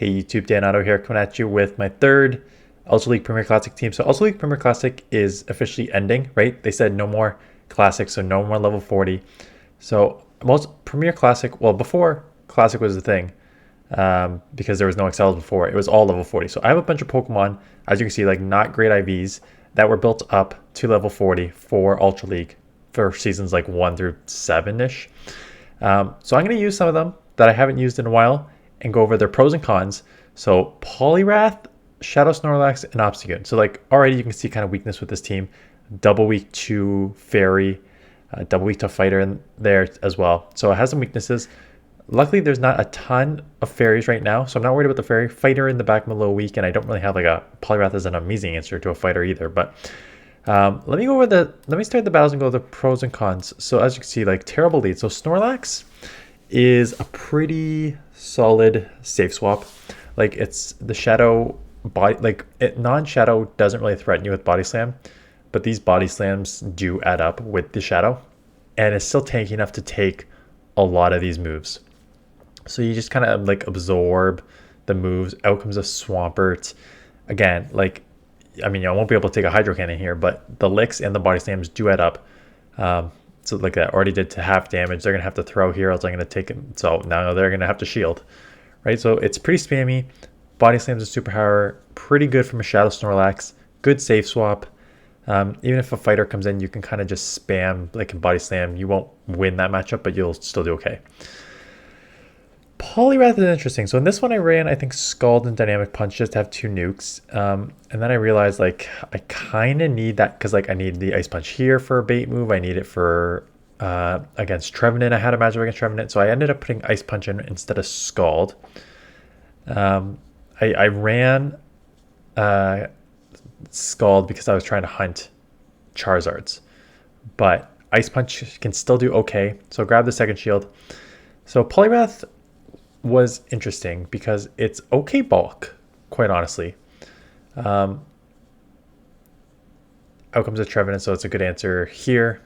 Hey YouTube, Dan Otto here, coming at you with my third Ultra League Premier Classic team. So Ultra League Premier Classic is officially ending, right? They said no more Classic, so no more level 40. So most Premier Classic, well, before Classic was the thing, because there was no XLs before, it was all level 40. So I have a bunch of Pokemon, as you can see, like not great IVs that were built up to level 40 for Ultra League for seasons like 1 through 7-ish. So I'm going to use some of them that I haven't used in a while and go over their pros and cons. So poliwrath, Shadow Snorlax, and OBSTAGOON. So like already you can see kind of weakness with this team. Double weak to Fairy, double weak to Fighter in there as well. So it has some weaknesses. Luckily there's not a ton of Fairies right now, so I'm not worried about the Fairy. Fighter in the back, I'm a little weak, and I don't really have like a poliwrath as an amazing answer to a Fighter either. But let me start the battles and go over the pros and cons. So as you can see, like terrible lead. So Snorlax is a pretty solid safe swap. Like it's the shadow body, like non-shadow doesn't really threaten you with body slam, but these body slams do add up with the shadow, and it's still tanky enough to take a lot of these moves. So you just kind of like absorb the moves. Out comes a Swampert. Again, like, I mean, I won't be able to take a Hydro Cannon here, but the licks and the body slams do add up. So like that already did to half damage. They're going to have to throw here, else I'm going to take it. So now they're going to have to shield, right? So it's pretty spammy. Body slams a superpower. Pretty good from a Shadow Snorlax. Good safe swap. Even if a fighter comes in, you can kind of just spam like a body slam. You won't win that matchup, but you'll still do okay. Poliwrath is interesting. So in this one I ran, I think Scald and Dynamic Punch just to have 2 nukes. And then I realized like I kind of need that because like I need the Ice Punch here for a bait move. I need it for against Trevenant. I had a matchup against Trevenant, so I ended up putting Ice Punch in instead of Scald. I ran Scald because I was trying to hunt Charizards. But Ice Punch can still do okay. So grab the second shield. So Poliwrath was interesting because it's okay bulk, quite honestly. Out comes a Trevenant, so it's a good answer here.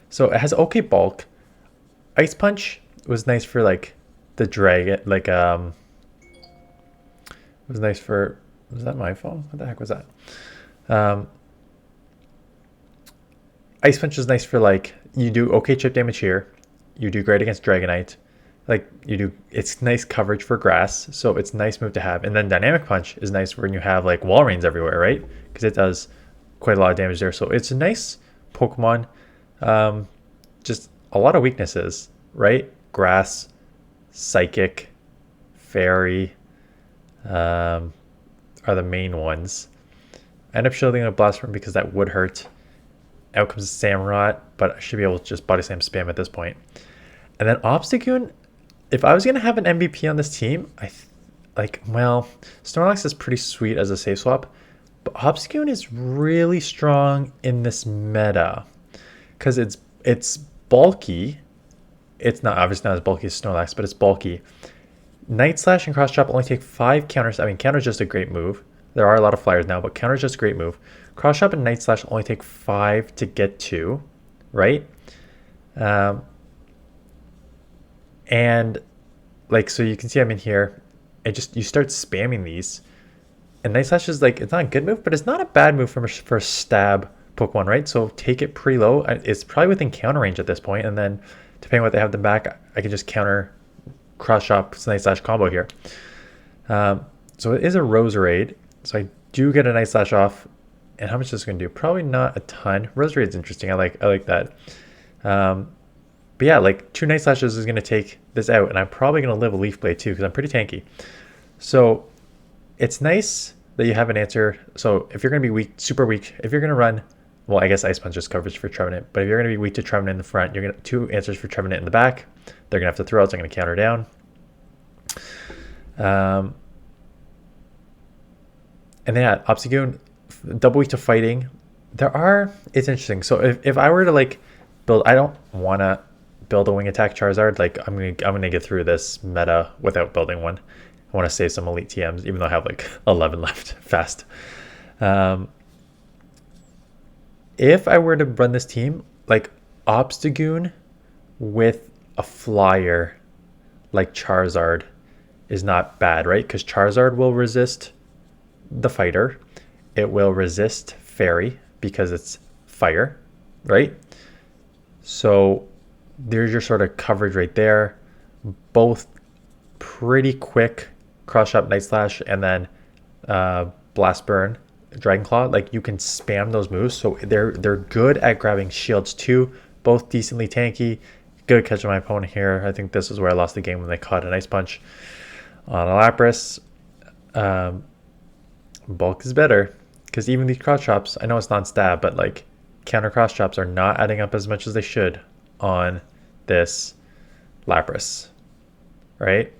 So it has okay bulk. Ice Punch was nice for like the dragon, like it was nice for, was that my phone? What the heck was that? Ice Punch is nice for like, you do okay chip damage here. You do great against Dragonite. Like you do, it's nice coverage for grass, so it's a nice move to have. And then Dynamic Punch is nice when you have like Walreins everywhere, right? Because it does quite a lot of damage there. So it's a nice Pokemon. Just a lot of weaknesses, right? Grass, Psychic, Fairy are the main ones. I end up shielding a Blastform because that would hurt. Out comes Samurott, but I should be able to just body slam spam at this point. And then OBSTAGOON, if I was going to have an MVP on this team, well, Snorlax is pretty sweet as a safe swap, but OBSTAGOON is really strong in this meta because it's bulky. It's not obviously not as bulky as Snorlax, but it's bulky. Night Slash and Cross Chop only take 5 counters. I mean, counter's just a great move. There are a lot of flyers now, but counter's just a great move. Cross Chop and Night Slash only take 5 to get to, right? And like, so you can see I'm in here, and just you start spamming these, and Night Slash is like, it's not a good move, but it's not a bad move for a stab Pokemon, right? So take it pretty low. It's probably within counter range at this point, and then depending on what they have them back, I can just counter Cross Chop Night Slash combo here. So it is a Roserade, so I do get a Night Slash off. And how much is this going to do? Probably not a ton. Roserade's interesting. I like that. But yeah, like 2 Night Slashes is going to take this out, and I'm probably going to live a Leaf Blade too because I'm pretty tanky. So it's nice that you have an answer. So if you're going to be weak, super weak, if you're going to run, well, I guess Ice Punch just covers for Trevenant, but if you're going to be weak to Trevenant in the front, you're going to 2 answers for Trevenant in the back. They're going to have to throw out, so I'm going to counter down. And then yeah, OBSTAGOON, double weak to fighting. It's interesting. So if I were to like build, I don't want to build a wing attack Charizard. Like I'm gonna get through this meta without building one. I want to save some elite TMs, even though I have like 11 left fast. If I were to run this team, like OBSTAGOON with a flyer like Charizard is not bad, right? Because Charizard will resist the fighter. It will resist fairy because it's fire, right? So there's your sort of coverage right there. Both pretty quick cross shot Night Slash and then Blast Burn Dragon Claw. Like you can spam those moves, so they're good at grabbing shields too. Both decently tanky. Good catch on my opponent here. I think this is where I lost the game when they caught an Ice Punch on a Lapras. Bulk is better because even these cross chops, I know it's non-stab, but like counter cross chops are not adding up as much as they should on this Lapras, right?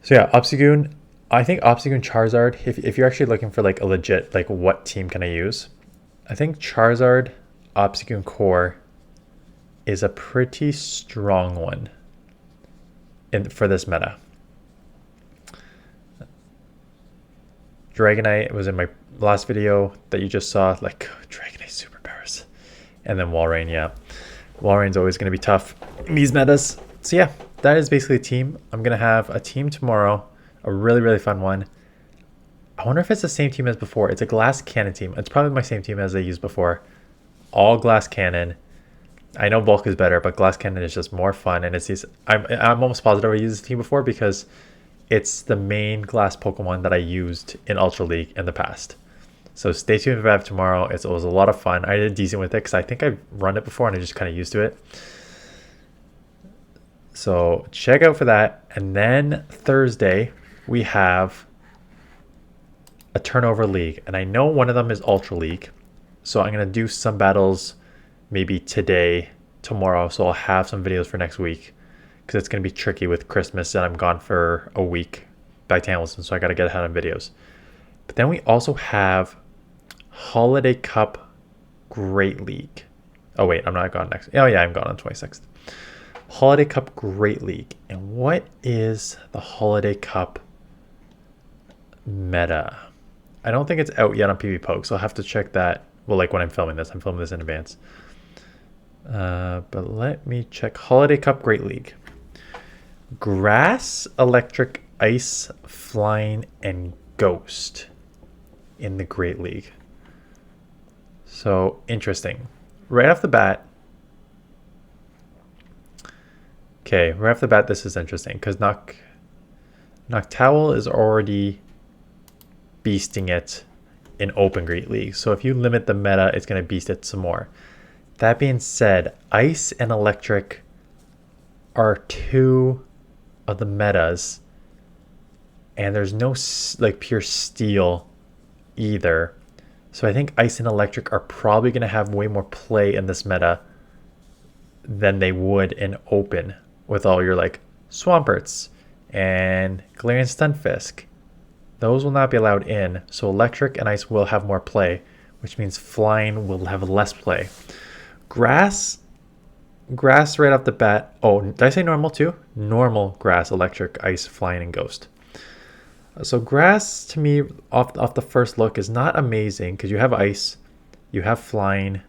So yeah, OBSTAGOON. I think OBSTAGOON Charizard, if you're actually looking for like a legit, like what team can I use? I think Charizard, OBSTAGOON Core is a pretty strong one for this meta. Dragonite was in my last video that you just saw, like Dragonite superpowers. And then Walrein, yeah. Walrein's always going to be tough in these metas. So yeah, that is basically a team. I'm going to have a team tomorrow, a really, really fun one. I wonder if it's the same team as before. It's a glass cannon team. It's probably my same team as I used before. All glass cannon. I know bulk is better, but glass cannon is just more fun. And it's these, I'm almost positive I used this team before because it's the main glass Pokemon that I used in Ultra League in the past. So stay tuned for that tomorrow. It was a lot of fun. I did decent with it because I think I've run it before and I just kind of used to it. So check out for that. And then Thursday, we have a turnover league. And I know one of them is Ultra League. So I'm going to do some battles maybe today, tomorrow. So I'll have some videos for next week because it's going to be tricky with Christmas and I'm gone for a week back to Hamilton. So I got to get ahead on videos. But then we also have Holiday Cup Great League. Oh wait, I'm not gone next. Oh yeah, I'm gone on 26th. Holiday Cup Great League. And what is the Holiday Cup meta? I don't think it's out yet on PV Poke, so I'll have to check that. Well, like when I'm filming this in advance. But let me check. Holiday Cup Great League. Grass, Electric, Ice, Flying, and Ghost in the Great League. So interesting. Right off the bat. Okay, right off the bat, this is interesting because Noctowl is already beasting it in Open Great League. So if you limit the meta, it's going to beast it some more. That being said, Ice and Electric are two of the metas, and there's no like pure Steel either. So I think Ice and Electric are probably going to have way more play in this meta than they would in Open with all your like Swamperts and Galarian Stunfisk. Those will not be allowed in. So Electric and Ice will have more play, which means Flying will have less play. Grass right off the bat. Oh, did I say normal too? Normal, Grass, Electric, Ice, Flying, and Ghost. So Grass to me off the first look is not amazing because you have Ice, you have Flying,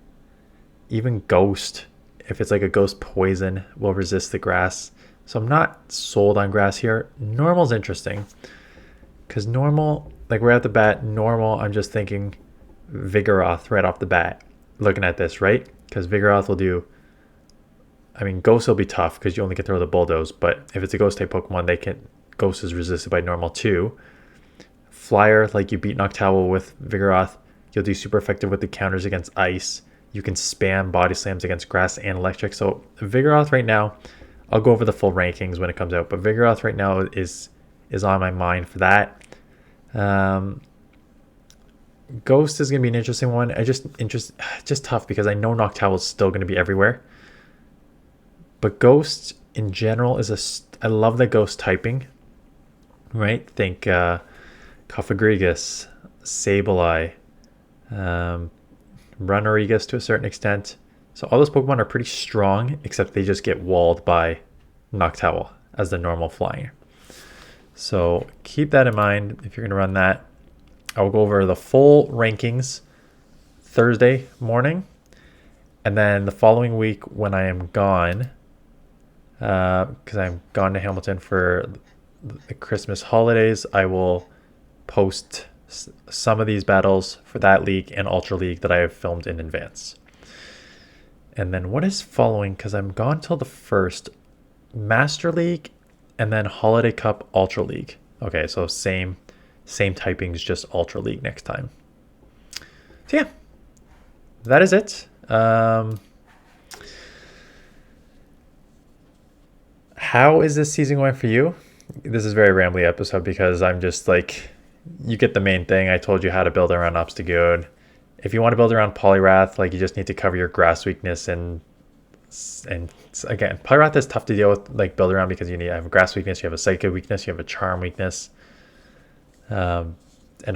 even Ghost. If it's like a Ghost Poison will resist the Grass. So I'm not sold on Grass here. Normal's interesting because normal, like right off the bat, normal, I'm just thinking Vigoroth right off the bat. Looking at this, right? Because Vigoroth will do, I mean, Ghost will be tough because you only can throw the Bulldoze, but if it's a Ghost type Pokemon, Ghost is resisted by normal too. Flyer, like you beat Noctowl with Vigoroth, you'll do super effective with the counters against Ice. You can spam Body Slams against Grass and Electric. So Vigoroth right now, I'll go over the full rankings when it comes out, but Vigoroth right now is on my mind for that. Ghost is going to be an interesting one. Just tough because I know Noctowl is still going to be everywhere. But Ghost in general I love the Ghost typing, right? Think Cofagrigus, Sableye, Runerigus to a certain extent. So all those Pokemon are pretty strong, except they just get walled by Noctowl as the normal Flying. So keep that in mind if you're going to run that. I'll go over the full rankings Thursday morning. And then the following week when I am gone, because I'm gone to Hamilton for the Christmas holidays. I will post some of these battles for that league and Ultra League that I have filmed in advance. And then what is following, because I'm gone till the 1st, Master League and then Holiday Cup Ultra League. Okay, so same typings, just Ultra League next time. So yeah, that is it. How is this season going for you? This is a very rambly episode because I'm just like, you get the main thing. I told you how to build around OBSTAGOON. If you want to build around poliwrath, like, you just need to cover your grass weakness, and again, poliwrath is tough to deal with, like, build around, because you have a grass weakness, you have a psychic weakness, you have a charm weakness, and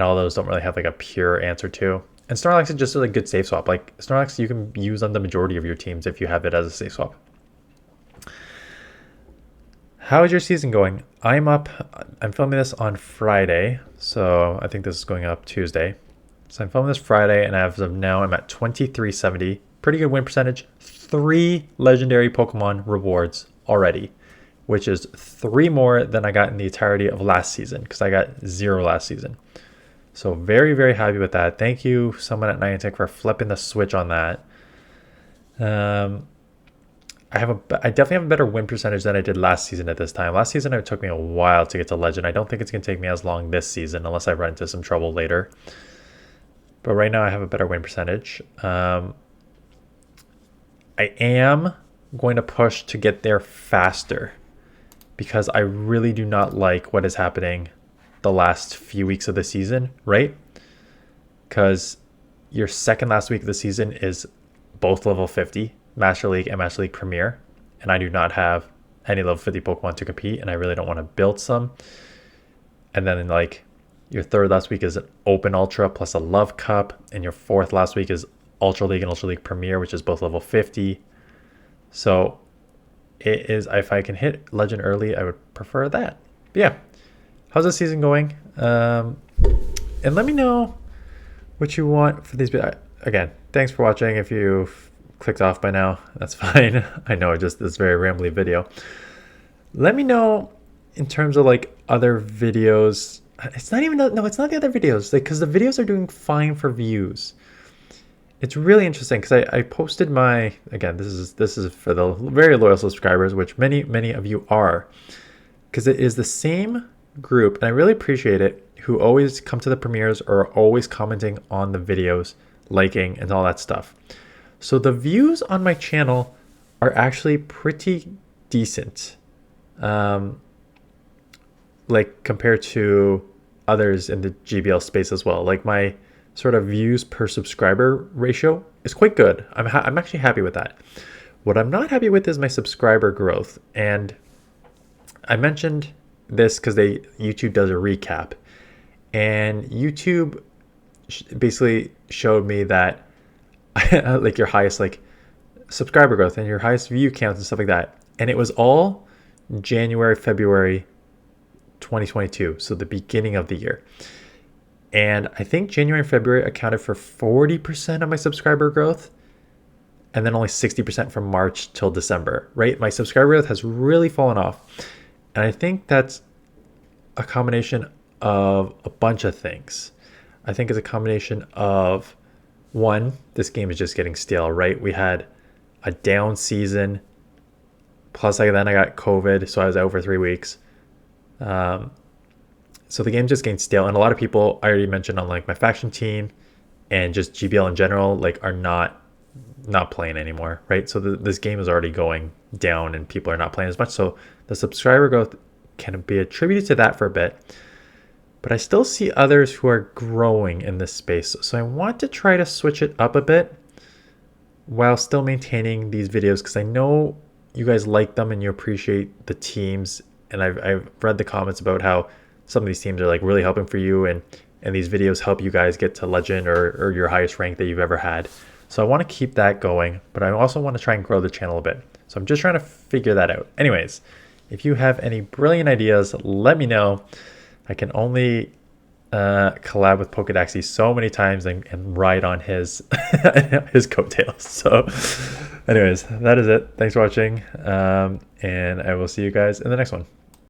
all those don't really have like a pure answer to. And Snorlax is just a good safe swap. Like, Snorlax you can use on the majority of your teams if you have it as a safe swap. How is your season going? I'm filming this on Friday, so I think this is going up Tuesday. So I'm filming this Friday, and as of now, I'm at 2370. Pretty good win percentage. 3 legendary Pokemon rewards already, which is 3 more than I got in the entirety of last season, because I got 0 last season. So very, very happy with that. Thank you, someone at Niantic, for flipping the switch on that. I definitely have a better win percentage than I did last season at this time. Last season, it took me a while to get to Legend. I don't think it's going to take me as long this season, unless I run into some trouble later. But right now, I have a better win percentage. I am going to push to get there faster, because I really do not like what is happening the last few weeks of the season, right? Because your second last week of the season is both level 50, Master League and Master League Premier, and I do not have any level 50 Pokemon to compete, and I really don't want to build some. And then, like, your third last week is an Open Ultra plus a Love Cup, and your fourth last week is Ultra League and Ultra League Premier, which is both level 50. So it is, if I can hit Legend early, I would prefer that. But yeah, how's the season going? And let me know what you want for these. Again, thanks for watching. If you've clicked off by now, that's fine. I know, just this very rambly video. Let me know in terms of like other videos. It's not even, no, it's not the other videos, like, because the videos are doing fine for views. It's really interesting, because I posted my, again, this is for the very loyal subscribers, which many of you are, because it is the same group, and I really appreciate it, who always come to the premieres or are always commenting on the videos, liking, and all that stuff. So the views on my channel are actually pretty decent, like, compared to others in the GBL space as well. Like, my sort of views per subscriber ratio is quite good. I'm actually happy with that. What I'm not happy with is my subscriber growth. And I mentioned this because YouTube does a recap, and YouTube basically showed me that like your highest like subscriber growth and your highest view counts and stuff like that, and it was all January, February 2022, so the beginning of the year. And I think January and February accounted for 40% of my subscriber growth, and then only 60% from March till December, right? My subscriber growth has really fallen off. And I think that's a combination of a bunch of things. I think it's a combination of, one, this game is just getting stale, right? We had a down season, plus then I got COVID, so I was out for 3 weeks. So the game just getting stale, and a lot of people I already mentioned on like my faction team and just GBL in general, like, are not playing anymore, right? So this game is already going down and people are not playing as much. So the subscriber growth can be attributed to that for a bit, but I still see others who are growing in this space. So I want to try to switch it up a bit while still maintaining these videos, because I know you guys like them and you appreciate the teams. And I've read the comments about how some of these teams are like really helping for you, and these videos help you guys get to Legend or your highest rank that you've ever had. So I want to keep that going, but I also want to try and grow the channel a bit. So I'm just trying to figure that out. Anyways, if you have any brilliant ideas, let me know. I can only collab with Poke Daxi so many times and ride on his his coattails. So anyways, that is it. Thanks for watching. and I will see you guys in the next one.